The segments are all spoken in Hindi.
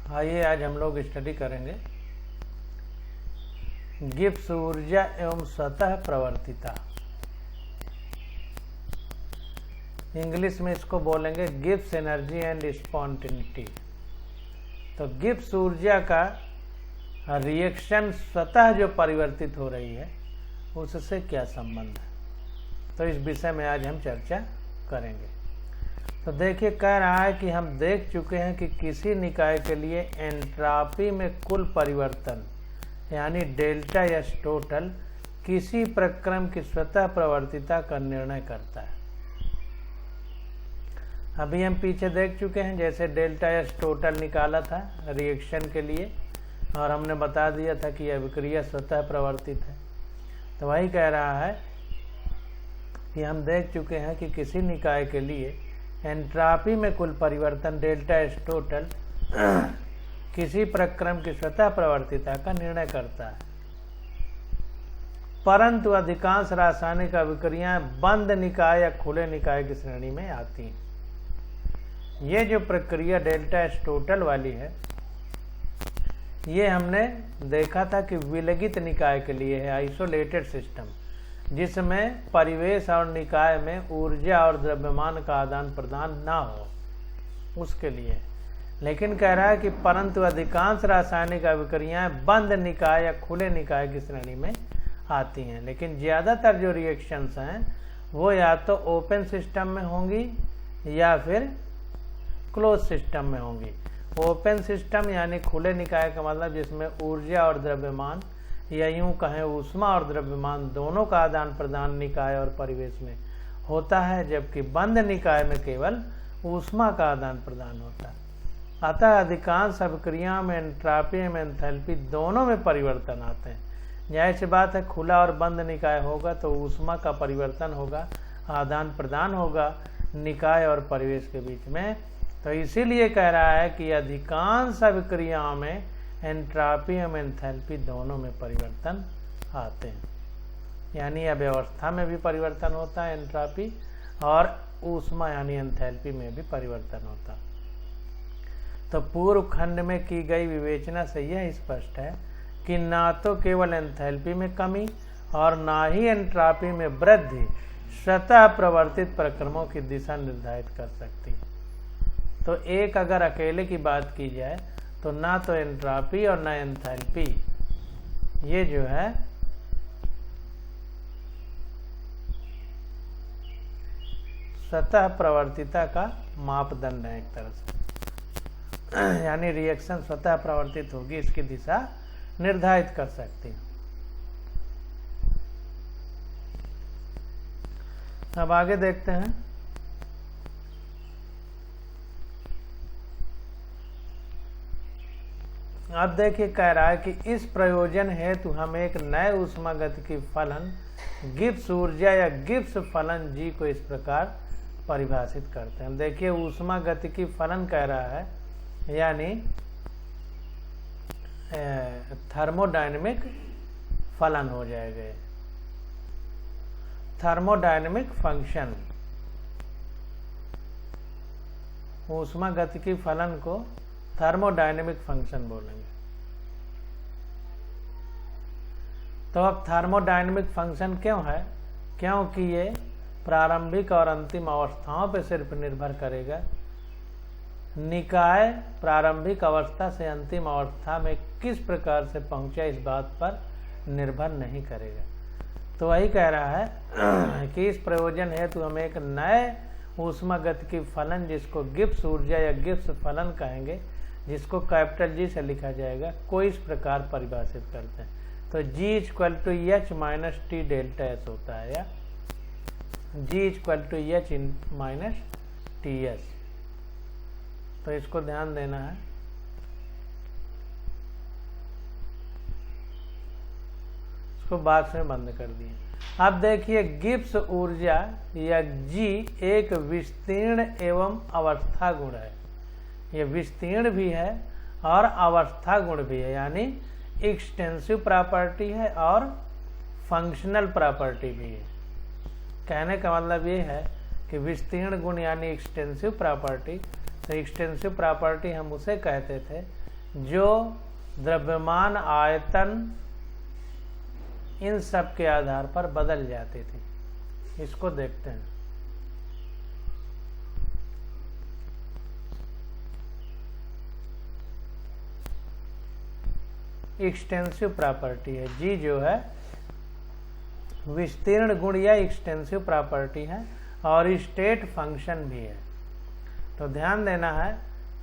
आइए आज हम लोग स्टडी करेंगे गिब्स ऊर्जा एवं स्वतः प्रवर्तिता। इंग्लिश में इसको बोलेंगे गिब्स एनर्जी एंड स्पॉन्टेनिटी। तो गिब्स ऊर्जा का रिएक्शन स्वतः जो परिवर्तित हो रही है उससे क्या संबंध है, तो इस विषय में आज हम चर्चा करेंगे। तो देखिए, कह रहा है कि हम देख चुके हैं कि किसी निकाय के लिए एंट्रॉपी में कुल परिवर्तन यानी डेल्टा एस टोटल किसी प्रक्रम की स्वतः प्रवर्तिता का निर्णय करता है। अभी हम पीछे देख चुके हैं, जैसे डेल्टा एस टोटल निकाला था रिएक्शन के लिए और हमने बता दिया था कि यह अभिक्रिया स्वतः प्रवर्तित है। तो वही कह रहा है कि हम देख चुके हैं कि किसी निकाय के लिए एंट्रॉपी में कुल परिवर्तन डेल्टा एस टोटल किसी प्रक्रम की स्वतः प्रवर्तिता का निर्णय करता है, परंतु अधिकांश रासायनिक अभिक्रियाएं बंद निकाय या खुले निकाय की श्रेणी में आती हैं। ये जो प्रक्रिया डेल्टा एस टोटल वाली है, ये हमने देखा था कि विलगित निकाय के लिए है, आइसोलेटेड सिस्टम, जिसमें परिवेश और निकाय में ऊर्जा और द्रव्यमान का आदान प्रदान ना हो, उसके लिए। लेकिन कह रहा है कि परंतु अधिकांश रासायनिक अभिक्रियाएं बंद निकाय या खुले निकाय की श्रेणी में आती हैं। लेकिन ज़्यादातर जो रिएक्शंस हैं वो या तो ओपन सिस्टम में होंगी या फिर क्लोज सिस्टम में होंगी। ओपन सिस्टम यानी खुले निकाय का मतलब जिसमें ऊर्जा और द्रव्यमान या यूं कहें ऊष्मा और द्रव्यमान दोनों का आदान प्रदान निकाय और परिवेश में होता है, जबकि बंद निकाय में केवल ऊष्मा का आदान प्रदान होता है। अतः अधिकांश अभिक्रियाओं में एंट्रॉपी एवं एंथैल्पी दोनों में परिवर्तन आते हैं। जाहिर सी बात है, खुला और बंद निकाय होगा तो ऊष्मा का परिवर्तन होगा, आदान प्रदान होगा निकाय और परिवेश के बीच में। तो इसीलिए कह रहा है कि अधिकांश अभिक्रियाओं में एंट्रॉपी एवं एंथैल्पी दोनों में परिवर्तन आते हैं, यानी अव्यवस्था में भी परिवर्तन होता है एंट्रॉपी, और ऊष्मा यानी एंथैल्पी में भी परिवर्तन होता है। तो पूर्व खंड में की गई विवेचना से यह स्पष्ट है कि ना तो केवल एंथैल्पी में कमी और ना ही एंट्रॉपी में वृद्धि स्वतः प्रवर्तित प्रक्रमों की दिशा निर्धारित कर सकती है। तो एक अगर अकेले की बात की जाए तो ना तो एंट्रॉपी और ना एंथैल्पी ये जो है स्वतः प्रवर्तिता का मापदंड है एक तरह से, यानी रिएक्शन स्वतः प्रवर्तित होगी इसकी दिशा निर्धारित कर सकती है। अब आगे देखते हैं। अब देखिए, कह रहा है कि इस प्रयोजन हेतु हम एक नए ऊष्मागतिकी फलन गिब्स ऊर्जा या गिब्स फलन जी को इस प्रकार परिभाषित करते हैं। देखिए, ऊष्मागतिकी फलन कह रहा है यानी थर्मोडायनेमिक फलन हो जाएगा, थर्मोडायनेमिक फंक्शन। ऊष्मागतिकी फलन को थर्मोडायनेमिक फंक्शन बोलेंगे। तो अब थर्मोडायनेमिक फंक्शन क्यों है? क्योंकि ये प्रारंभिक और अंतिम अवस्थाओं पर सिर्फ निर्भर करेगा। निकाय प्रारंभिक अवस्था से अंतिम अवस्था में किस प्रकार से पहुंचा इस बात पर निर्भर नहीं करेगा। तो वही कह रहा है कि इस प्रयोजन हेतु हम एक नए ऊष्मागतिकी फलन जिसको गिब्स ऊर्जा या गिब्स फलन कहेंगे, जिसको कैपिटल जी से लिखा जाएगा, को इस प्रकार परिभाषित करते हैं। तो G = H - T delta S होता है, या G = H - TS। तो इसको ध्यान देना है। इसको बॉक्स में बंद कर दिए। अब देखिए, गिब्स ऊर्जा या G एक विस्तीर्ण एवं अवस्था गुण है। ये विस्तीर्ण भी है और अवस्था गुण भी है, यानी एक्सटेंसिव प्रॉपर्टी है और फंक्शनल प्रॉपर्टी भी है। कहने का मतलब ये है कि विस्तीर्ण गुण यानी एक्सटेंसिव प्रॉपर्टी। तो एक्सटेंसिव प्रॉपर्टी हम उसे कहते थे जो द्रव्यमान, आयतन, इन सब के आधार पर बदल जाती थी। इसको देखते हैं। एक्सटेंसिव प्रॉपर्टी है, जी जो है विस्तीर्ण गुण या एक्सटेंसिव प्रॉपर्टी है और स्टेट फंक्शन भी है। तो ध्यान देना है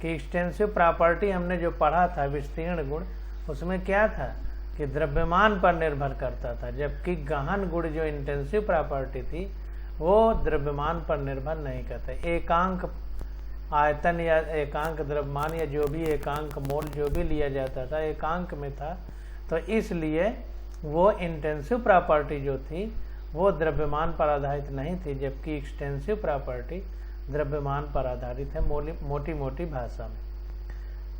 कि एक्सटेंसिव प्रॉपर्टी हमने जो पढ़ा था विस्तीर्ण गुण, उसमें क्या था कि द्रव्यमान पर निर्भर करता था, जबकि गहन गुण जो इंटेंसिव प्रॉपर्टी थी वो द्रव्यमान पर निर्भर नहीं करता। एकांक आयतन या एकांक द्रव्यमान या जो भी एकांक मोल जो भी लिया जाता था एकांक में था, तो इसलिए वो इंटेंसिव प्रॉपर्टी जो थी वो द्रव्यमान पर आधारित नहीं थी, जबकि एक्सटेंसिव प्रॉपर्टी द्रव्यमान पर आधारित है मोटी मोटी भाषा में।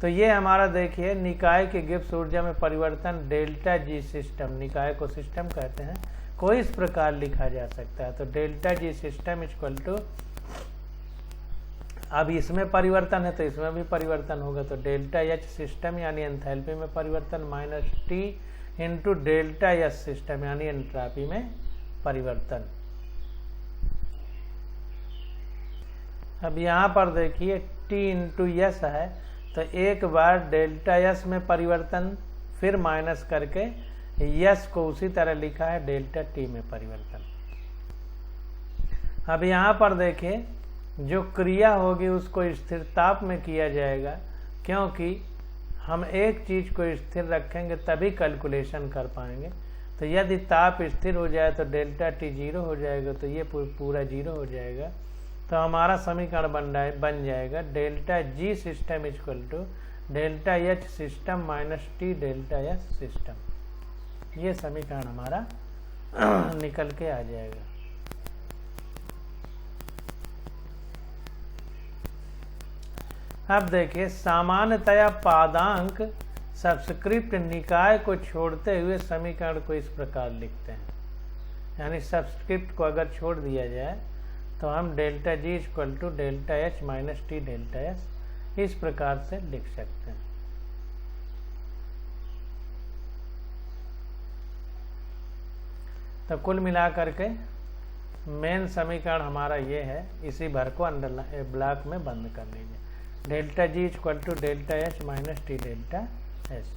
तो ये हमारा देखिए निकाय के गिब्स ऊर्जा में परिवर्तन डेल्टा जी सिस्टम, निकाय को सिस्टम कहते हैं, को इस प्रकार लिखा जा सकता है। तो delta G system equal to, अब इसमें परिवर्तन है तो इसमें भी परिवर्तन होगा, तो डेल्टा एच सिस्टम यानी एंथैल्पी में परिवर्तन minus T into delta S system यानी एंट्रॉपी में परिवर्तन। अब यहाँ पर देखिए टी इंटू एस है, तो एक बार डेल्टा एस में परिवर्तन फिर माइनस करके एस को उसी तरह लिखा है डेल्टा टी में परिवर्तन। अब यहाँ पर देखिए जो क्रिया होगी उसको स्थिर ताप में किया जाएगा, क्योंकि हम एक चीज को स्थिर रखेंगे तभी कैलकुलेशन कर पाएंगे। तो यदि ताप स्थिर हो जाए तो डेल्टा टी 0 हो जाएगा, तो ये पूरा 0 हो जाएगा। तो हमारा समीकरण बन जाएगा delta G system equal to delta H system minus T delta S system. ये समीकरण हमारा निकल के आ जाएगा। अब देखिए सामान्यतया पादांक सब्सक्रिप्ट निकाय को छोड़ते हुए समीकरण को इस प्रकार लिखते हैं, यानी सब्सक्रिप्ट को अगर छोड़ दिया जाए तो हम delta G equal to delta H minus T delta S इस प्रकार से लिख सकते हैं। तो कुल मिलाकर के मेन समीकरण हमारा ये है, इसी भर को अंडरलाइन ब्लॉक में बंद कर लीजिए। Delta G equal to delta H minus T delta S.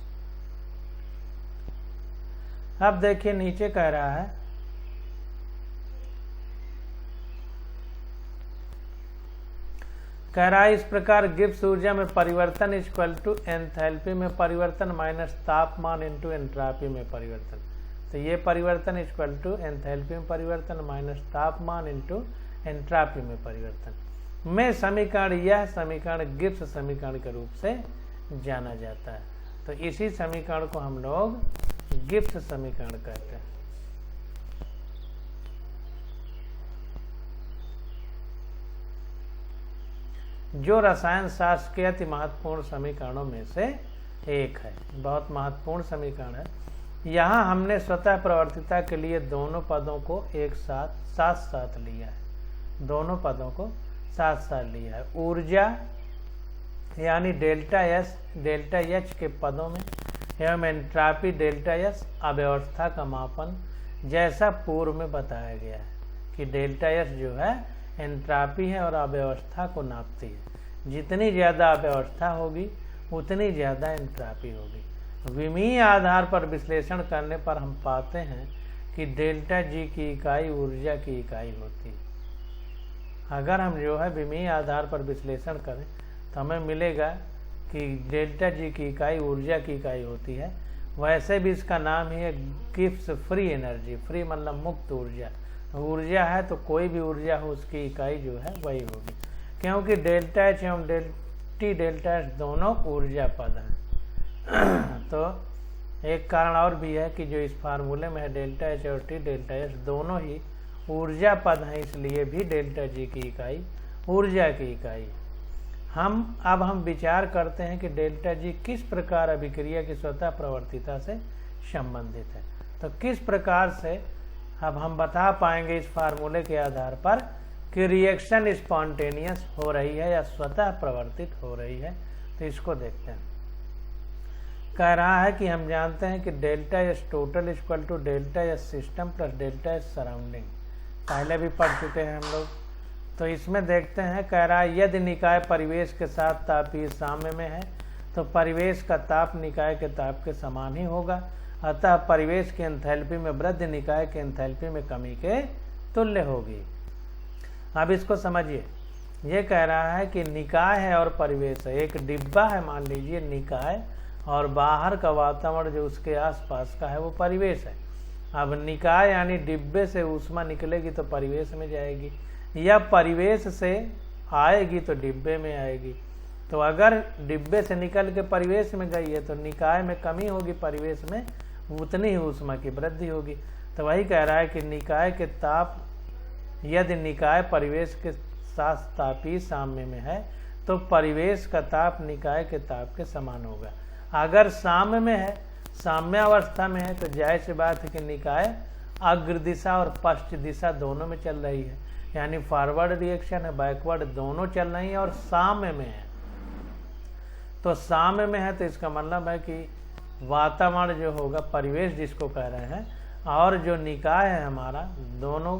अब देखिए नीचे कह रहा है इस प्रकार गिब्स ऊर्जा में परिवर्तन इक्वल टू एंथैल्पी में परिवर्तन माइनस तापमान इंटू एंट्रॉपी में परिवर्तन। तो ये परिवर्तन इक्वल टू एंथैल्पी में परिवर्तन माइनस तापमान इंटू एंट्रॉपी में परिवर्तन में समीकरण, यह समीकरण गिब्स समीकरण के रूप से जाना जाता है। तो इसी समीकरण को हम लोग गिब्स समीकरण कहते हैं। जो रसायन शास्त्र के अति महत्वपूर्ण समीकरणों में से एक है, बहुत महत्वपूर्ण समीकरण है। यहाँ हमने स्वतः प्रवर्तिता के लिए दोनों पदों को एक साथ लिया है, दोनों पदों को साथ लिया है। ऊर्जा यानी डेल्टा एस डेल्टा एच के पदों में एवं एंट्रॉपी डेल्टा एस अव्यवस्था का मापन, जैसा पूर्व में बताया गया है कि डेल्टा एस जो है एंट्रॉपी है और अव्यवस्था को नापती है। जितनी ज़्यादा अव्यवस्था होगी उतनी ज़्यादा एंट्रॉपी होगी। विमीय आधार पर विश्लेषण करने पर हम पाते हैं कि डेल्टा जी की इकाई ऊर्जा की इकाई होती है। अगर हम जो है विमीय आधार पर विश्लेषण करें तो हमें मिलेगा कि डेल्टा जी की इकाई ऊर्जा की इकाई होती है। वैसे भी इसका नाम ही है गिब्स फ्री एनर्जी, फ्री मतलब मुक्त ऊर्जा। ऊर्जा है तो कोई भी ऊर्जा हो उसकी इकाई जो है वही होगी, क्योंकि डेल्टा एच एवं टी डेल्टा एस दोनों ऊर्जा पद हैं। तो एक कारण और भी है कि जो इस फार्मूले में है डेल्टा एच और टी डेल्टा एस दोनों ही ऊर्जा पद हैं, इसलिए भी डेल्टा जी की इकाई ऊर्जा की इकाई। अब हम विचार करते हैं कि डेल्टा जी किस प्रकार अभिक्रिया की स्वतः प्रवर्तिता से संबंधित है। तो किस प्रकार से अब हम बता पाएंगे इस फार्मूले के आधार पर कि रिएक्शन स्पॉन्टेनियस हो रही है या स्वतः प्रवर्तित हो रही है। तो इसको देखते हैं। कह रहा है कि हम जानते हैं कि delta S total equal to delta S system plus delta S surrounding, पहले भी पढ़ चुके हैं हम लोग। तो इसमें देखते हैं, कह रहा है यदि निकाय परिवेश के साथ तापीय साम्य में है तो परिवेश का ताप निकाय के ताप के समान ही होगा, अतः परिवेश की एंथैल्पी में वृद्धि निकाय के एंथैल्पी में कमी के तुल्य होगी। अब इसको समझिए, ये कह रहा है कि निकाय है और परिवेश है, एक डिब्बा है मान लीजिए निकाय, और बाहर का वातावरण जो उसके आसपास का है वो परिवेश है। अब निकाय यानी डिब्बे से ऊष्मा निकलेगी तो परिवेश में जाएगी, या परिवेश से आएगी तो डिब्बे में आएगी। तो अगर डिब्बे से निकल के परिवेश में गई है तो निकाय में कमी होगी, परिवेश में उतनी ही ऊष्मा की वृद्धि होगी। तो वही कह रहा है कि निकाय के ताप, यदि निकाय परिवेश के साथ तापीय साम्य में है तो परिवेश का ताप निकाय के ताप के समान होगा। अगर साम्य में है, साम्यावस्था में है, तो जाहिर सी बात है कि निकाय अग्र दिशा और पश्च दिशा दोनों में चल रही है, यानी फॉरवर्ड रिएक्शन है, बैकवर्ड दोनों चल रही है और साम्य में है। तो साम्य में है तो इसका मतलब है कि वातावरण जो होगा, परिवेश जिसको कह रहे हैं, और जो निकाय है हमारा, दोनों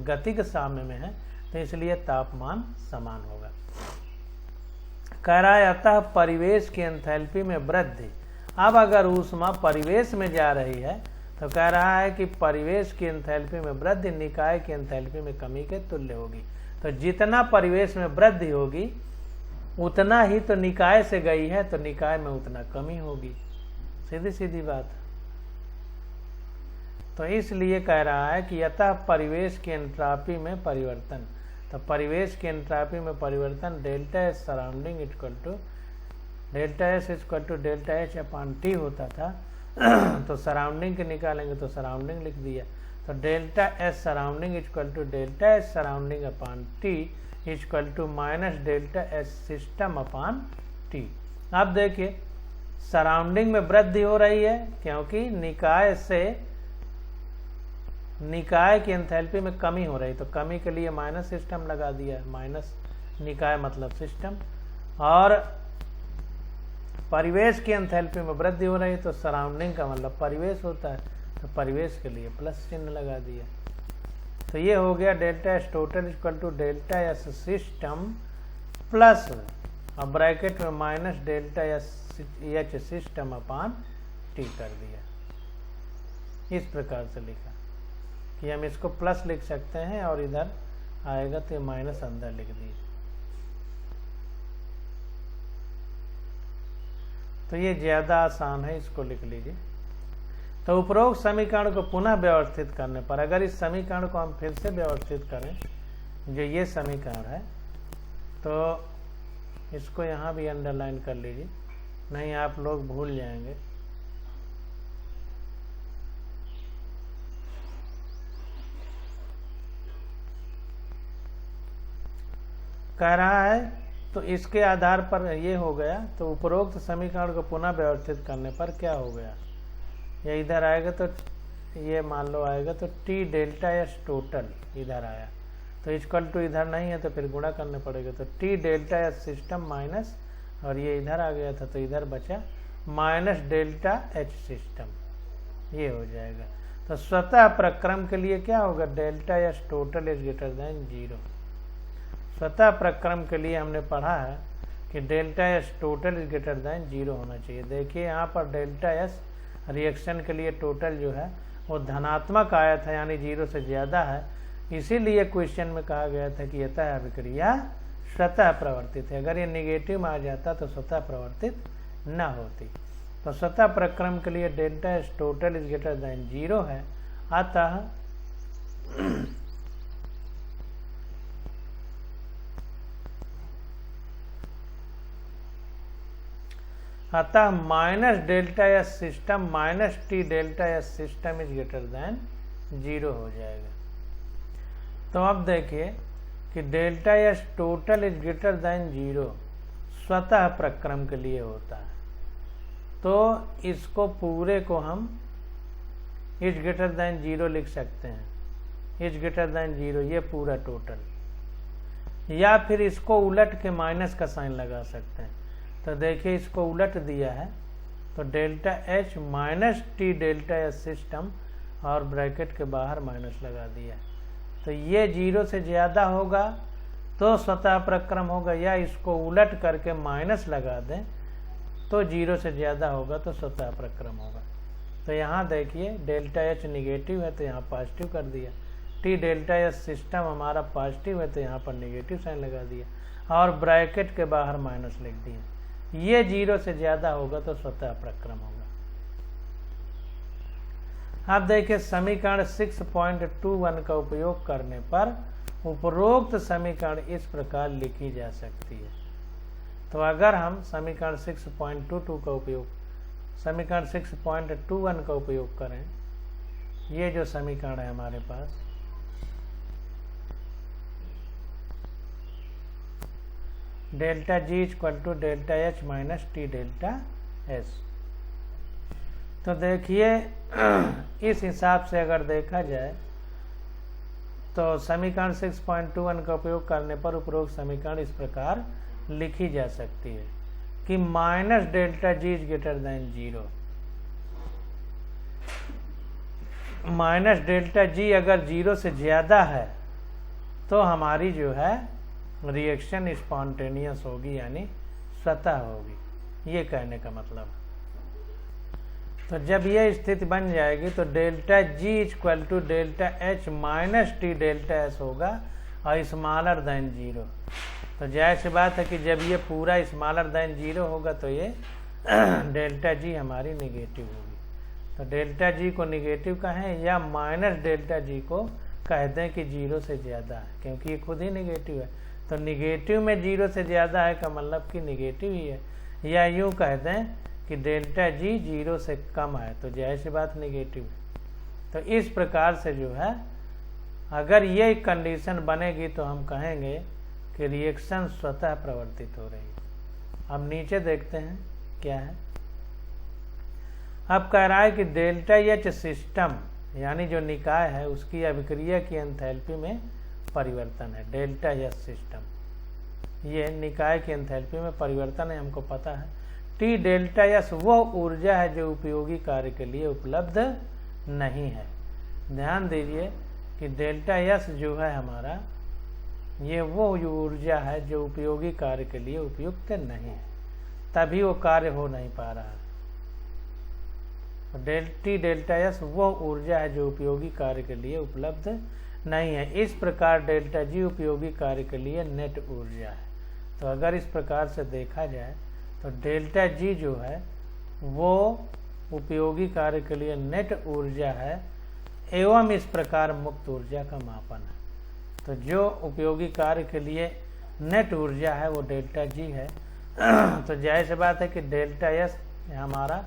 गतिक साम्य में है, तो इसलिए तापमान समान होगा। कह रहा है अतः परिवेश की एंथैल्पी में वृद्धि। अब अगर ऊष्मा परिवेश में जा रही है तो कह रहा है कि परिवेश की एंथैल्पी में वृद्धि निकाय की एंथैल्पी में कमी के तुल्य होगी। तो जितना परिवेश में वृद्धि होगी उतना ही तो निकाय से गई है, तो निकाय में उतना कमी होगी, सीधी सीधी बात। तो इसलिए कह रहा है कि अतः परिवेश की एंट्रॉपी में परिवर्तन, तो परिवेश की एंट्रॉपी में परिवर्तन delta S surrounding equal to delta S equal to delta H upon T होता था। तो सराउंडिंग के निकालेंगे तो सराउंडिंग लिख दिया, तो delta S surrounding equal to delta S surrounding upon T equal to minus delta S system upon T. अब देखिए सराउंडिंग में वृद्धि हो रही है क्योंकि निकाय से निकाय की एंथैल्पी में कमी हो रही, तो कमी के लिए माइनस सिस्टम लगा दिया, माइनस निकाय मतलब सिस्टम, और परिवेश की एंथैल्पी में वृद्धि हो रही तो सराउंडिंग का मतलब परिवेश होता है, तो परिवेश के लिए प्लस चिन्ह लगा दिया। तो ये हो गया delta S total equal to delta S system plus, अब ब्रैकेट में minus delta H system upon T कर दिया। इस प्रकार से लिखा कि हम इसको प्लस लिख सकते हैं और इधर आएगा तो माइनस अंदर लिख दिए। तो ये ज़्यादा आसान है, इसको लिख लीजिए। तो उपरोक्त समीकरण को पुनः व्यवस्थित करने पर, अगर इस समीकरण को हम फिर से व्यवस्थित करें, जो ये समीकरण है, तो इसको यहाँ भी अंडरलाइन कर लीजिए, नहीं आप लोग भूल जाएंगे। कह रहा है तो इसके आधार पर ये हो गया, तो उपरोक्त समीकरण को पुनः व्यवस्थित करने पर क्या हो गया, ये इधर आएगा तो ये मान लो आएगा तो टी डेल्टा एस टोटल इधर आया, तो इक्वल टू इधर नहीं है तो फिर गुणा करने पड़ेगा, तो T delta S system minus, और ये इधर आ गया था तो इधर बचा माइनस डेल्टा एच सिस्टम, ये हो जाएगा। तो स्वतः प्रक्रम के लिए क्या होगा, delta S total is greater than 0। स्वतः प्रक्रम के लिए हमने पढ़ा है कि delta S total is greater than 0 होना चाहिए। देखिए यहाँ पर डेल्टा एस रिएक्शन के लिए टोटल जो है वो धनात्मक आया था, यानी 0 से ज़्यादा है, इसीलिए क्वेश्चन में कहा गया था कि यतः अभिक्रिया स्वतः प्रवर्तित है। अगर ये निगेटिव में आ जाता तो स्वतः प्रवर्तित न होती। तो स्वतः प्रक्रम के लिए delta S total is greater than 0 है, अतः minus delta S system minus T delta S system is greater than 0 हो जाएगा। तो अब देखिए कि delta S total is greater than 0 स्वतः प्रक्रम के लिए होता है, तो इसको पूरे को हम इज ग्रेटर देन 0 लिख सकते हैं, इज ग्रेटर देन 0 ये पूरा टोटल, या फिर इसको उलट के माइनस का साइन लगा सकते हैं। तो देखिए इसको उलट दिया है तो delta H minus T delta S system और ब्रैकेट के बाहर माइनस लगा दिया। तो ये 0 से ज़्यादा होगा तो स्वतः प्रक्रम होगा, या इसको उलट करके माइनस लगा दें तो 0 से ज़्यादा होगा तो स्वतः प्रक्रम होगा। तो यहाँ देखिए डेल्टा एच निगेटिव है तो यहाँ पॉजिटिव कर दिया, टी डेल्टा एस सिस्टम हमारा पॉजिटिव है तो यहाँ पर निगेटिव साइन लगा दिया और ब्रैकेट के बाहर माइनस लिख दिया। ये 0 से ज़्यादा होगा तो स्वतः प्रक्रम होगा। अब देखिए समीकरण 6.21 का उपयोग करने पर उपरोक्त समीकरण इस प्रकार लिखी जा सकती है। तो अगर हम समीकरण 6.22 का उपयोग समीकरण 6.21 का उपयोग करें, ये जो समीकरण है हमारे पास, delta G equal to delta H minus T delta S. तो देखिए इस हिसाब से अगर देखा जाए तो समीकरण 6.21 का उपयोग करने पर उपरोक्त समीकरण इस प्रकार लिखी जा सकती है कि minus delta G is greater than 0। Minus delta G अगर 0 से ज़्यादा है तो हमारी जो है रिएक्शन स्पॉन्टेनियस होगी, यानी स्वतः होगी, ये कहने का मतलब। तो जब ये स्थिति बन जाएगी तो delta G equal to delta H minus T delta S होगा और स्मॉलर देन 0। तो जाहिर सी बात है कि जब ये पूरा स्मॉलर देन 0 होगा तो ये डेल्टा जी हमारी निगेटिव होगी। तो डेल्टा जी को निगेटिव कहें या माइनस डेल्टा जी को कह दें कि 0 से ज़्यादा है, क्योंकि ये खुद ही निगेटिव है। तो निगेटिव में 0 से ज़्यादा है का मतलब कि निगेटिव ही है, या यूँ कह दें कि डेल्टा जी 0 से कम है तो जाहिर सी बात निगेटिव है। तो इस प्रकार से जो है अगर ये कंडीशन बनेगी तो हम कहेंगे कि रिएक्शन स्वतः प्रवर्तित हो रही है। अब नीचे देखते हैं क्या है। अब कह रहा है कि डेल्टा एच सिस्टम यानी जो निकाय है उसकी अभिक्रिया की एंथैल्पी में परिवर्तन है। डेल्टा एच सिस्टम ये निकाय की एंथैल्पी में परिवर्तन है, हमको पता है। टी डेल्टा एस वह ऊर्जा है जो उपयोगी कार्य के लिए उपलब्ध नहीं है। ध्यान दीजिए कि डेल्टा एस जो है हमारा, ये वो ऊर्जा है जो उपयोगी कार्य के लिए उपयुक्त नहीं है, तभी वो कार्य हो नहीं पा रहा है। टी डेल्टा एस वह ऊर्जा है जो उपयोगी कार्य के लिए उपलब्ध नहीं है। इस प्रकार डेल्टा जी उपयोगी कार्य के लिए नेट ऊर्जा है। तो अगर इस प्रकार से देखा जाए तो डेल्टा जी जो है वो उपयोगी कार्य के लिए नेट ऊर्जा है एवं इस प्रकार मुक्त ऊर्जा का मापन है। तो जो उपयोगी कार्य के लिए नेट ऊर्जा है वो डेल्टा जी है। तो जाहिर सी बात है कि डेल्टा एस हमारा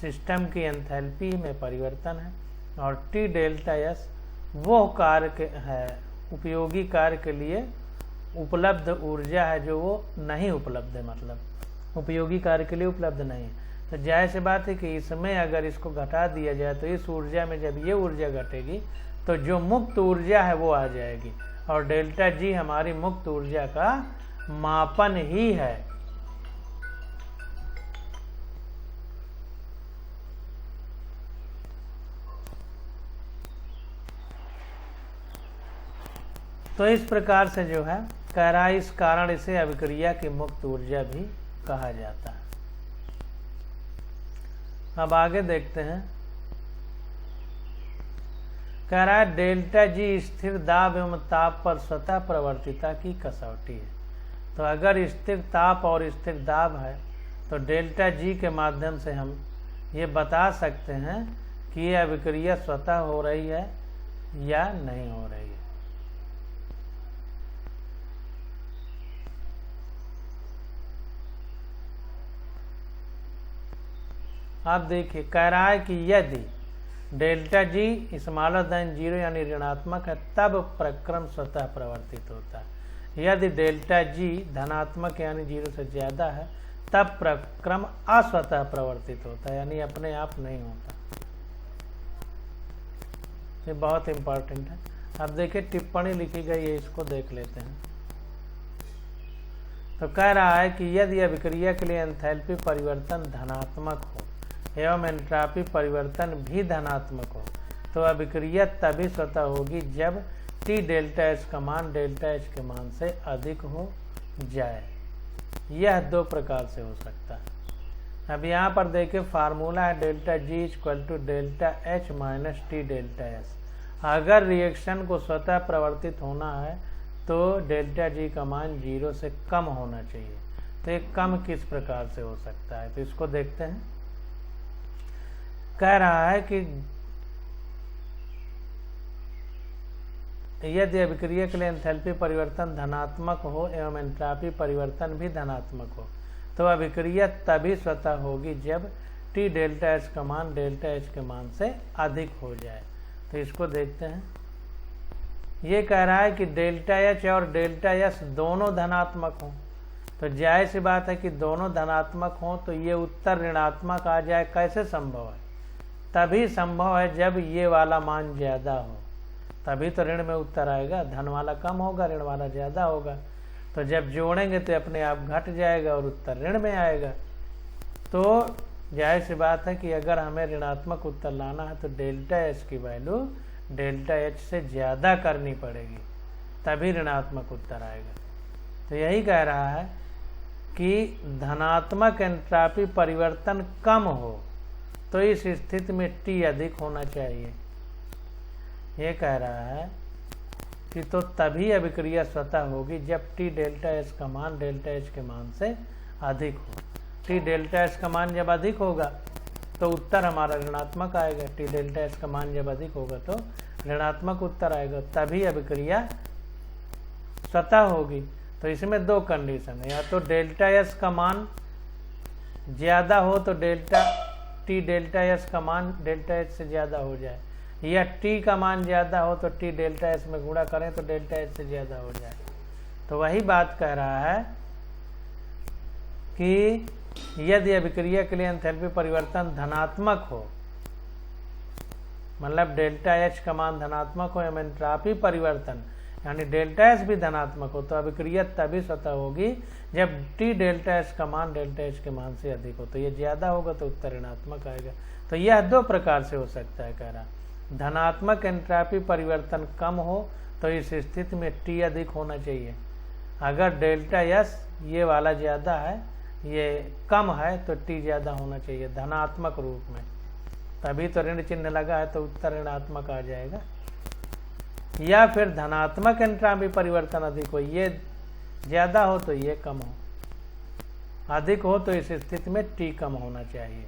सिस्टम की एंथैल्पी में परिवर्तन है और टी डेल्टा एस वो कार्य है उपयोगी कार्य के लिए उपलब्ध ऊर्जा है जो वो नहीं उपलब्ध है, मतलब उपयोगी कार्य के लिए उपलब्ध नहीं है। तो जाहिर सी बात है कि इसमें अगर इसको घटा दिया जाए तो इस ऊर्जा में जब ये ऊर्जा घटेगी तो जो मुक्त ऊर्जा है वो आ जाएगी और डेल्टा जी हमारी मुक्त ऊर्जा का मापन ही है। तो इस प्रकार से जो है कह रहा है, इस कारण इसे अभिक्रिया की मुक्त ऊर्जा भी कहा जाता है। अब आगे देखते हैं। कह रहा है डेल्टा जी स्थिर दाब एवं ताप पर स्वतः प्रवर्तिता की कसौटी है। तो अगर स्थिर ताप और स्थिर दाब है तो डेल्टा जी के माध्यम से हम ये बता सकते हैं कि ये अभिक्रिया स्वतः हो रही है या नहीं हो रही है। आप देखिए कह रहा है कि यदि डेल्टा जी स्मॉलर देन 0 यानी ऋणात्मक है तब प्रक्रम स्वतः प्रवर्तित होता है। यदि डेल्टा जी धनात्मक यानी 0 से ज़्यादा है तब प्रक्रम अस्वतः प्रवर्तित होता है, यानी अपने आप नहीं होता। ये बहुत इंपॉर्टेंट है। अब देखिए टिप्पणी लिखी गई है, इसको देख लेते हैं। तो कह रहा है कि यदि अभिक्रिया के लिए एंथैल्पी परिवर्तन धनात्मक हो एवं एंट्रापी परिवर्तन भी धनात्मक हो तो अभिक्रिया तभी स्वतः होगी जब टी डेल्टा एच का मान डेल्टा एच के मान से अधिक हो जाए। यह दो प्रकार से हो सकता है। अब यहाँ पर देखिए फार्मूला है delta G equal to delta H minus T delta S. अगर रिएक्शन को स्वतः प्रवर्तित होना है तो डेल्टा जी का मान 0 से कम होना चाहिए। तो ये कम किस प्रकार से हो सकता है, तो इसको देखते हैं। कह रहा है कि यदि अभिक्रिया के लिए एंथैल्पी परिवर्तन धनात्मक हो एवं एंट्रापी परिवर्तन भी धनात्मक हो तो अभिक्रिया तभी स्वतः होगी जब टी डेल्टा एच का मान डेल्टा एच के मान से अधिक हो जाए। तो इसको देखते हैं। ये कह रहा है कि डेल्टा एच और डेल्टा एस दोनों धनात्मक हों तो जाहिर सी बात है कि दोनों धनात्मक हों तो ये उत्तर ऋणात्मक आ जाए। कैसे संभव है? तभी संभव है जब ये वाला मान ज़्यादा हो, तभी तो ऋण में उत्तर आएगा। धन वाला कम होगा, ऋण वाला ज़्यादा होगा। तो जब जोड़ेंगे तो अपने आप घट जाएगा और उत्तर ऋण में आएगा। तो जाहिर सी बात है कि अगर हमें ऋणात्मक उत्तर लाना है तो डेल्टा एच की वैल्यू डेल्टा एच से ज़्यादा करनी पड़ेगी, तभी ऋणात्मक उत्तर आएगा। तो यही कह रहा है कि धनात्मक एंट्रापी परिवर्तन कम हो तो इस स्थिति में टी अधिक होना चाहिए। ये कह रहा है कि तो तभी अभिक्रिया स्वतः होगी जब टी डेल्टा एच का मान डेल्टा एच के मान से अधिक हो। टी डेल्टा एच का मान जब अधिक होगा तो उत्तर हमारा ऋणात्मक आएगा। टी डेल्टा एच का मान जब अधिक होगा तो ऋणात्मक उत्तर आएगा, तभी अभिक्रिया स्वतः होगी। तो इसमें दो कंडीशन है, या तो डेल्टा एच का मान ज़्यादा हो तो टी डेल्टा एच का मान डेल्टा एच से ज़्यादा हो जाए, या टी का मान ज़्यादा हो तो टी डेल्टा एच में गुणा करें तो डेल्टा एच से ज़्यादा हो जाए। तो वही बात कह रहा है कि यदि अभिक्रिया के लिए एंथैल्पी परिवर्तन धनात्मक हो, मतलब डेल्टा एच का मान धनात्मक हो एवं एंट्रापी परिवर्तन यानी डेल्टा एच भी धनात्मक हो तो अभिक्रिया तभी स्वतः होगी जब टी डेल्टा एच का मान डेल्टा एच के मान से अधिक हो। तो ये ज़्यादा होगा तो उत्तर ऋणात्मक आएगा। तो यह दो प्रकार से हो सकता है। कह रहा धनात्मक एंट्रापी परिवर्तन कम हो तो इस स्थिति में टी अधिक होना चाहिए। अगर डेल्टा एस ये वाला ज़्यादा है, ये कम है तो टी ज़्यादा होना चाहिए धनात्मक रूप में, तभी तो ऋण चिन्ह लगा है तो उत्तर ऋणात्मक आ जाएगा। या फिर धनात्मक एंट्रापी परिवर्तन अधिक हो, ये ज़्यादा हो तो ये कम हो, अधिक हो तो इस स्थिति में टी कम होना चाहिए।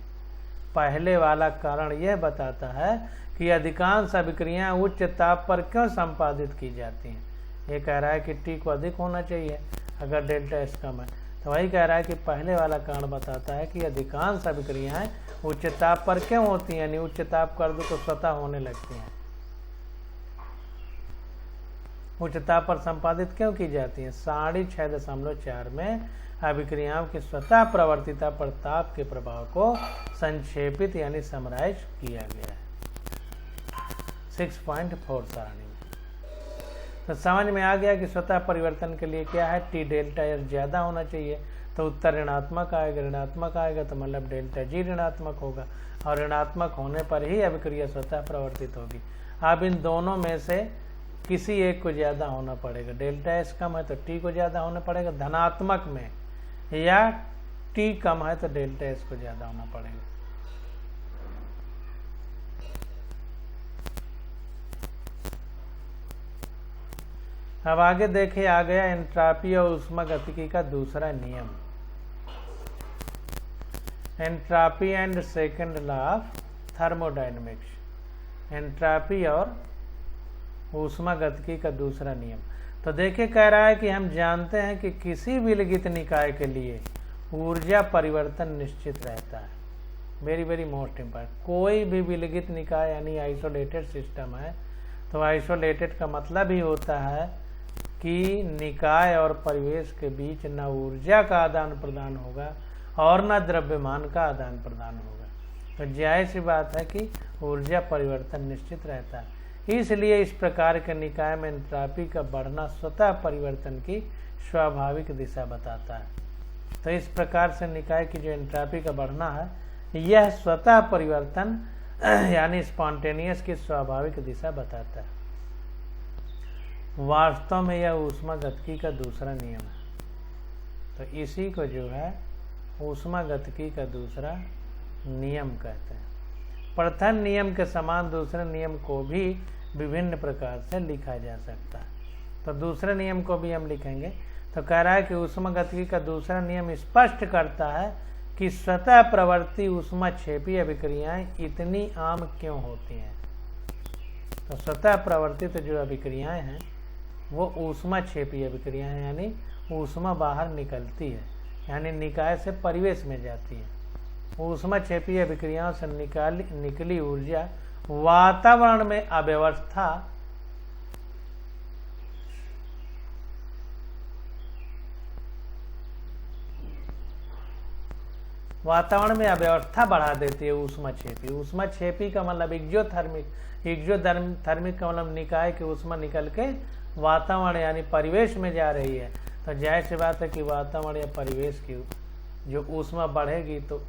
पहले वाला कारण यह बताता है कि अधिकांश अभिक्रियाएं उच्च ताप पर क्यों संपादित की जाती हैं। ये कह रहा है कि टी को अधिक होना चाहिए अगर डेल्टा एस कम है। तो वही कह रहा है कि पहले वाला कारण बताता है कि अधिकांश अभिक्रियाएं उच्च ताप पर क्यों होती हैं, यानी उच्च ताप कर दो तो स्वतः होने लगती हैं। उच्च ताप पर संपादित क्यों की जाती हैं? 6.4 में अभिक्रियाओं की स्वतः प्रवर्तिता पर ताप के प्रभाव को संक्षेपित यानी समराइज किया गया है 6.4 सारणी में। तो समझ में आ गया कि स्वतः परिवर्तन के लिए क्या है, टी डेल्टा एस ज़्यादा होना चाहिए तो उत्तर ऋणात्मक आएगा। ऋणात्मक आएगा तो मतलब डेल्टा जी ऋणात्मक होगा और ऋणात्मक होने पर ही अभिक्रिया स्वतः प्रवर्तित होगी। अब इन दोनों में से किसी एक को ज़्यादा होना पड़ेगा। डेल्टा एस कम है तो टी को ज़्यादा होना पड़ेगा धनात्मक में, या टी कम है तो डेल्टा एस को ज़्यादा होना पड़ेगा। अब आगे देखिए, आ गया एंट्रापी और ऊष्मागतिकी का दूसरा नियम, entropy and second law of thermodynamics. Entropy और ऊष्मागतिकी का दूसरा नियम। तो देखिए कह रहा है कि हम जानते हैं कि किसी विलगित निकाय के लिए ऊर्जा परिवर्तन निश्चित रहता है। Very most important. कोई भी विलगित निकाय यानी आइसोलेटेड सिस्टम है तो आइसोलेटेड का मतलब ही होता है कि निकाय और परिवेश के बीच न ऊर्जा का आदान प्रदान होगा और न द्रव्यमान का आदान प्रदान होगा। तो जाहिर सी बात है कि ऊर्जा परिवर्तन निश्चित रहता है। इसलिए इस प्रकार के निकाय में एंट्रापी का बढ़ना स्वतः परिवर्तन की स्वाभाविक दिशा बताता है। तो इस प्रकार से निकाय की जो एंट्रापी का बढ़ना है यह स्वतः परिवर्तन यानी स्पॉन्टेनियस की स्वाभाविक दिशा बताता है। वास्तव में यह ऊष्मागतिकी का दूसरा नियम है। तो इसी को जो है ऊष्मागतिकी का दूसरा नियम कहते हैं। प्रथम नियम के समान दूसरे नियम को भी विभिन्न प्रकार से लिखा जा सकता है। तो दूसरे नियम को भी हम लिखेंगे। तो कह रहा है कि ऊष्मागतिकी का दूसरा नियम स्पष्ट करता है कि स्वतः प्रवर्ती ऊष्माक्षेपी अभिक्रियाएं इतनी आम क्यों होती हैं। तो स्वतः प्रवर्तित जो अभिक्रियाएं हैं वो ऊष्माक्षेपी अभिक्रियाएं हैं, यानी ऊष्मा बाहर निकलती है, यानी निकाय से परिवेश में जाती है। ऊष्माक्षेपी अभिक्रियाओं से निकली ऊर्जा वातावरण में अव्यवस्था बढ़ा देती है। ऊष्माक्षेपी का मतलब एक्जोथर्मिक का मतलब निकाय की ऊष्मा निकल के वातावरण यानी परिवेश में जा रही है। तो जाहिर सी बात है कि वातावरण या परिवेश की जो ऊष्मा बढ़ेगी तो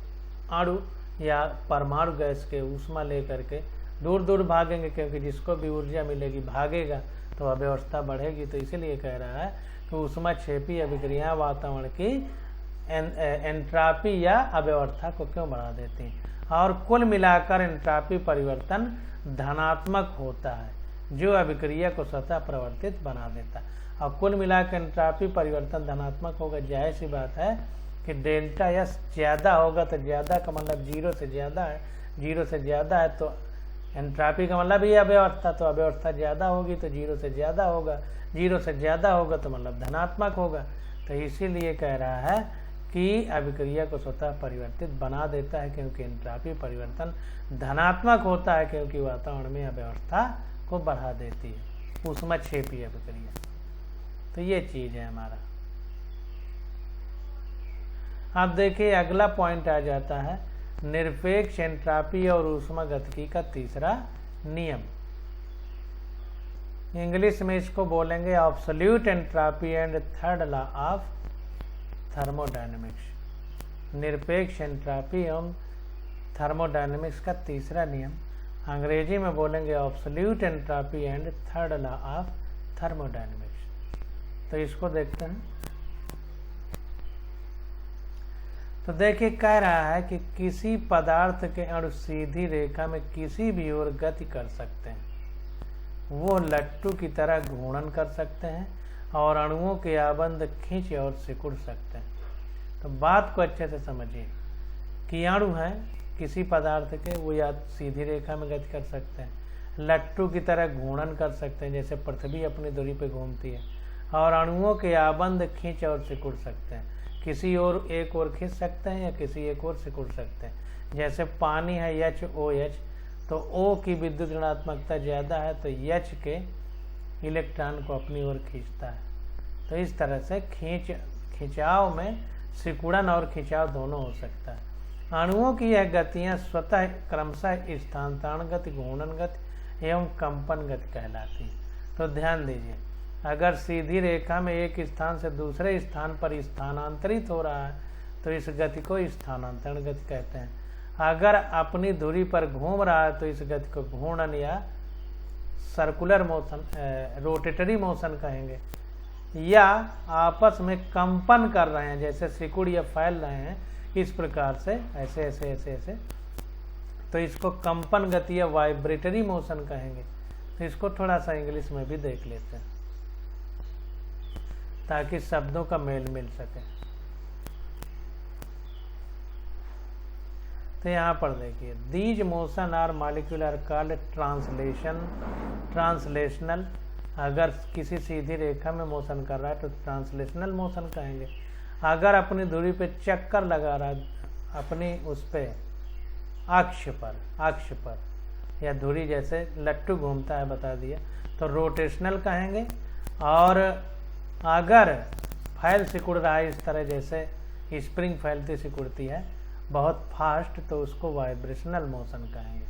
अणु या परमाणु गैस के ऊष्मा लेकर के दूर दूर भागेंगे, क्योंकि जिसको भी ऊर्जा मिलेगी भागेगा, तो अव्यवस्था बढ़ेगी। तो इसीलिए कह रहा है कि ऊष्माक्षेपी अभिक्रिया वातावरण की एंट्रापी या अव्यवस्था को क्यों बढ़ा देती हैं। और कुल मिलाकर एंट्रापी परिवर्तन धनात्मक होता है, जो अभिक्रिया को स्वतः प्रवर्तित बना देता है। और कुल मिलाकर एंट्रापी परिवर्तन धनात्मक होगा। जाहिर सी बात है कि डेल्टा एस ज़्यादा होगा, तो ज़्यादा का मतलब जीरो से ज़्यादा है, जीरो से ज़्यादा है तो एंट्रापी का मतलब ये अव्यवस्था, तो अव्यवस्था ज़्यादा होगी तो जीरो से ज़्यादा होगा, जीरो से ज़्यादा होगा तो मतलब धनात्मक होगा। तो इसीलिए कह रहा है कि अभिक्रिया को स्वतः परिवर्तित बना देता है, क्योंकि एंट्रापी परिवर्तन धनात्मक होता है, क्योंकि वातावरण में अव्यवस्था को बढ़ा देती है ऊष्माक्षेपी अभिक्रिया। तो ये चीज़ है हमारा। अब देखिए अगला पॉइंट आ जाता है निरपेक्ष एंट्रापी और ऊष्मागतिकी का तीसरा नियम। इंग्लिश में इसको बोलेंगे absolute entropy and third law of thermodynamics. निरपेक्ष एंट्रापी एवं थर्मोडायनेमिक्स का तीसरा नियम। अंग्रेजी में बोलेंगे absolute entropy and third law of thermodynamics. तो इसको देखते हैं। तो देखिए कह रहा है कि किसी पदार्थ के अणु सीधी रेखा में किसी भी ओर गति कर सकते हैं, वो लट्टू की तरह घूर्णन कर सकते हैं और अणुओं के आबंध खींच और सिकुड़ सकते हैं। तो बात को अच्छे से समझिए कि अणु हैं किसी पदार्थ के, वो या सीधी रेखा में गति कर सकते हैं, लट्टू की तरह घूर्णन कर सकते हैं जैसे पृथ्वी अपनी धुरी पे घूमती है, और अणुओं के आबंध खींच और सिकुड़ सकते हैं। किसी और एक ओर खींच सकते हैं या किसी एक ओर सिकुड़ सकते हैं। जैसे पानी है HOH, तो O की विद्युत ऋणात्मकता ज़्यादा है तो H के इलेक्ट्रॉन को अपनी ओर खींचता है। तो इस तरह से खिंचाव में सिकुड़न और खिंचाव दोनों हो सकता है। अणुओं की यह गतियाँ स्वतः क्रमशः स्थानांतरण गति, घूर्णन गति एवं कंपन गति कहलाती हैं। तो ध्यान दीजिए, अगर सीधी रेखा में एक स्थान से दूसरे स्थान पर स्थानांतरित हो रहा है तो इस गति को स्थानांतरण गति कहते हैं। अगर अपनी धुरी पर घूम रहा है तो इस गति को घूर्णन या सर्कुलर मोशन, रोटेटरी मोशन कहेंगे। या आपस में कंपन कर रहे हैं जैसे सिकुड़ या फैल रहे हैं, इस प्रकार से ऐसे ऐसे ऐसे ऐसे, तो इसको कंपन गति या वाइब्रेटरी मोशन कहेंगे। तो इसको थोड़ा सा इंग्लिश में भी देख लेते हैं ताकि शब्दों का मेल मिल सके। तो यहाँ पर देखिए, these motion are molecular called translational. अगर किसी सीधी रेखा में मोशन कर रहा है तो ट्रांसलेशनल मोशन कहेंगे। अगर अपनी धुरी पे चक्कर लगा रहा है, अपनी उस पे अक्ष पर या धुरी जैसे लट्टू घूमता है बता दिया, तो रोटेशनल कहेंगे। और अगर फैल सिकुड़ रहा है इस तरह जैसे स्प्रिंग फैलती सिकुड़ती है बहुत फास्ट, तो उसको वाइब्रेशनल मोशन कहेंगे।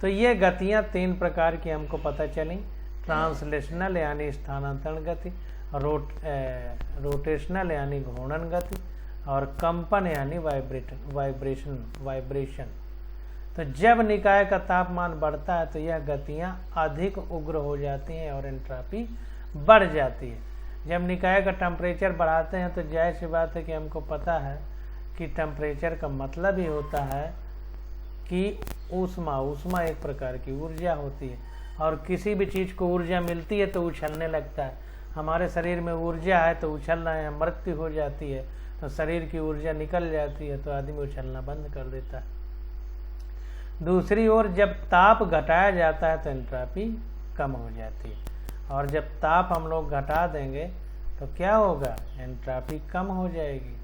तो ये गतियाँ तीन प्रकार की हमको पता चली। ट्रांसलेशनल यानी स्थानांतरण गति, रोटेशनल यानी घूर्णन गति, और कंपन यानी वाइब्रेशन। तो जब निकाय का तापमान बढ़ता है तो यह गतियां अधिक उग्र हो जाती हैं और एंट्रॉपी बढ़ जाती है। जब निकाय का टेम्परेचर बढ़ाते हैं तो जाहिर सी बात है कि हमको पता है कि टेम्परेचर का मतलब ही होता है कि ऊष्मा एक प्रकार की ऊर्जा होती है, और किसी भी चीज़ को ऊर्जा मिलती है तो उछलने लगता है। हमारे शरीर में ऊर्जा है तो उछल रहे हैं, मृत्यु हो जाती है तो शरीर की ऊर्जा निकल जाती है तो आदमी उछलना बंद कर देता है। दूसरी ओर जब ताप घटाया जाता है तो एंट्रॉपी कम हो जाती है, और जब ताप हम लोग घटा देंगे तो क्या होगा, एंट्रॉपी कम हो जाएगी।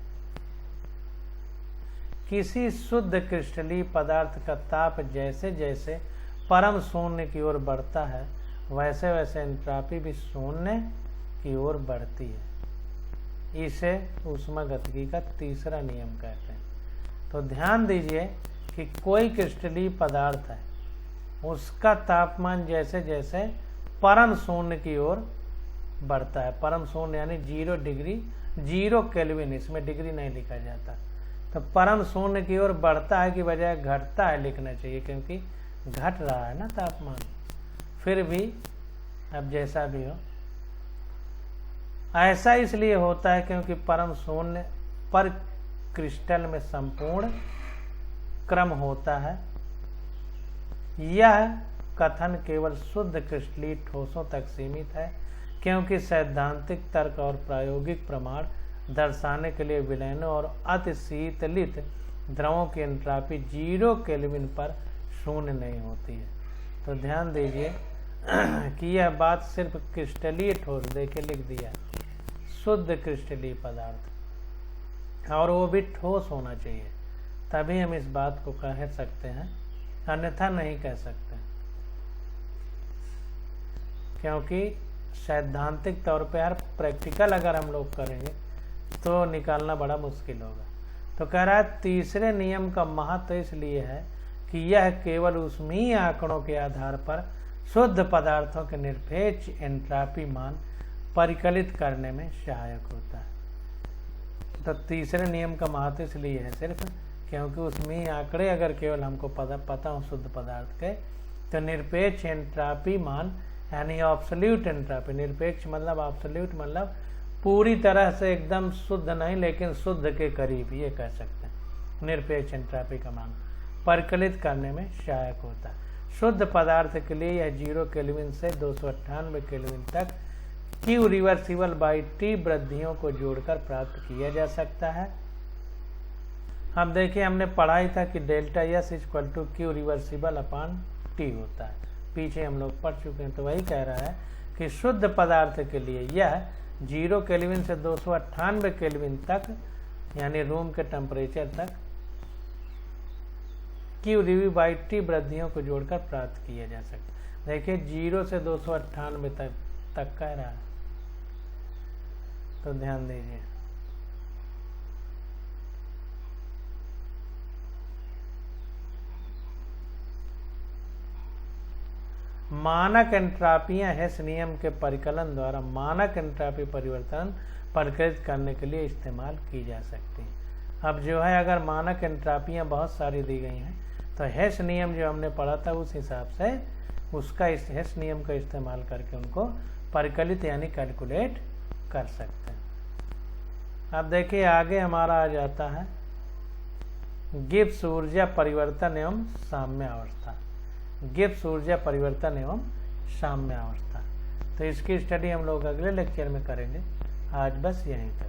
किसी शुद्ध क्रिस्टलीय पदार्थ का ताप जैसे जैसे परम शून्य की ओर बढ़ता है वैसे वैसे एंट्रॉपी भी शून्य की ओर बढ़ती है। इसे ऊष्मागतिकी का तीसरा नियम कहते हैं। तो ध्यान दीजिए कि कोई क्रिस्टलीय पदार्थ है, उसका तापमान जैसे जैसे परम शून्य की ओर बढ़ता है, परम शून्य यानी 0 डिग्री 0 केल्विन, इसमें डिग्री नहीं लिखा जाता, तो परम शून्य की ओर बढ़ता है की बजाय घटता है लिखना चाहिए, क्योंकि घट रहा है ना तापमान। फिर भी अब जैसा भी हो, ऐसा इसलिए होता है क्योंकि परम शून्य पर क्रिस्टल में संपूर्ण क्रम होता है। यह कथन केवल शुद्ध क्रिस्टलीय ठोसों तक सीमित है, क्योंकि सैद्धांतिक तर्क और प्रायोगिक प्रमाण दर्शाने के लिए विलयनों और अति शीतलित द्रवों की एंट्रॉपी 0 केल्विन पर शून्य नहीं होती है। तो ध्यान दीजिए कि यह बात सिर्फ क्रिस्टलीय ठोस, देखे लिख दिया, शुद्ध क्रिस्टलीय पदार्थ, और वो भी ठोस होना चाहिए, तभी हम इस बात को कह सकते हैं, अन्यथा नहीं कह सकते, क्योंकि सैद्धांतिक तौर पे यार प्रैक्टिकल अगर हम लोग करेंगे तो निकालना बड़ा मुश्किल होगा। तो कह रहा है तीसरे नियम का महत्व इसलिए है कि यह केवल ऊष्मीय आंकड़ों के आधार पर शुद्ध पदार्थों के निरपेक्ष एंट्रॉपी मान परिकलित करने में सहायक होता है। तो तीसरे नियम का महत्व इसलिए है सिर्फ क्योंकि उसमें आंकड़े अगर केवल हमको पता हो शुद्ध पदार्थ के, तो निरपेक्ष एंट्रॉपी मान यानी एब्सोल्यूट एंट्रॉपी, निरपेक्ष मतलब एब्सोल्यूट मतलब पूरी तरह से एकदम शुद्ध नहीं लेकिन शुद्ध के करीब, ये कह सकते हैं, निरपेक्ष एंट्रॉपी का मान परिकलित करने में सहायक होता है। शुद्ध पदार्थ के लिए यह 0 केल्विन से 298 केल्विन तक Q रिवर्सिबल बाई T वृद्धियों को जोड़कर प्राप्त किया जा सकता है। अब देखिए हमने पढ़ा ही था कि delta S equal to Q reversible upon T होता है, पीछे हम लोग पढ़ चुके हैं। तो वही कह रहा है कि शुद्ध पदार्थ के लिए यह 0 केल्विन से 298 केल्विन तक यानी रूम के टेम्परेचर तक Q रिवी बाई T वृद्धियों को जोड़कर प्राप्त किया जा सकता है। देखिए 0 से 298 तक कह रहा है, तो ध्यान दीजिए। मानक एंट्रॉपियां हेस नियम के परिकलन द्वारा मानक एंट्रॉपी परिवर्तन परिकलित करने के लिए इस्तेमाल की जा सकती है। अब जो है अगर मानक एंट्रॉपियां बहुत सारी दी गई हैं तो हेस नियम जो हमने पढ़ा था उस हिसाब से उसका इस हेस नियम का इस्तेमाल करके उनको परिकलित यानी कैलकुलेट कर सकते हैं। अब देखिए आगे हमारा आ जाता है गिब्स ऊर्जा परिवर्तन एवं साम्यावस्था। गिब्स ऊर्जा परिवर्तन एवं साम्यावस्था, तो इसकी स्टडी हम लोग अगले लेक्चर में करेंगे। आज बस यहीं तक।